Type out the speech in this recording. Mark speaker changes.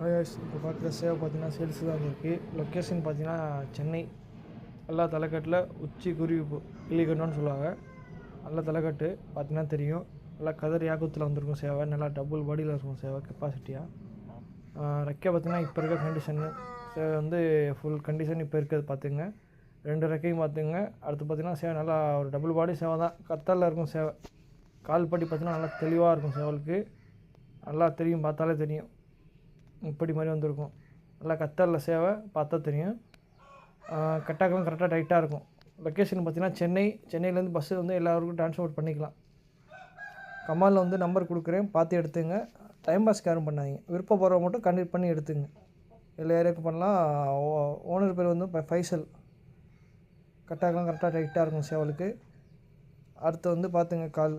Speaker 1: இப்போ பார்க்குற சேவை பார்த்தீங்கன்னா சேல்ஸு தான் இருக்குது. லொக்கேஷன் பார்த்தீங்கன்னா சென்னை. எல்லா தலைக்கட்டில் உச்சி குருவி கிளிகண்டம்னு சொல்லுவாங்க. நல்ல தலைக்கட்டு பார்த்தீங்கன்னா தெரியும். நல்லா கதர் யாகுத்தில் வந்திருக்கும் சேவை. நல்லா டபுள் பாடியில் இருக்கும் சேவை கெப்பாசிட்டியாக. ரெக்கை பார்த்தீங்கன்னா இப்போ இருக்க கண்டிஷனு சேவை வந்து ஃபுல் கண்டிஷன் இப்போ இருக்கிறது பார்த்துங்க. 2 ரெக்கையும் பார்த்துங்க. அடுத்து பார்த்தீங்கன்னா சேவை நல்லா ஒரு டபுள் பாடி சேவை தான். கத்தரில் இருக்கும் சேவை. கால் பட்டி பார்த்தீங்கன்னா நல்லா தெளிவாக இருக்கும் சேவலுக்கு. நல்லா தெரியும், பார்த்தாலே தெரியும். இப்படி மாதிரி வந்திருக்கும். நல்லா கத்தரில் சேவை பார்த்தா தெரியும். கட்டாக்கெல்லாம் கரெக்டாக டைட்டாக இருக்கும். லொக்கேஷன் பார்த்தீங்கன்னா சென்னையிலேருந்து பஸ்ஸு வந்து எல்லாருக்கும் ட்ரான்ஸ்போர்ட் பண்ணிக்கலாம். கமாலில் வந்து நம்பர் கொடுக்குறேன், பார்த்து எடுத்துங்க. டைம் பாஸ் யாரும் பண்ணாதீங்க. விருப்பப்படுறவங்க மட்டும் கண்டக்ட் பண்ணி எடுத்துங்க. எல்லா ஏரியாவுக்கும் பண்ணலாம். ஓனர் பேர் வந்து ஃபைசல். கட்டாக்கெல்லாம் கரெக்டாக டைட்டாக இருக்கும் சேவலுக்கு. அடுத்து வந்து பார்த்துங்க கால்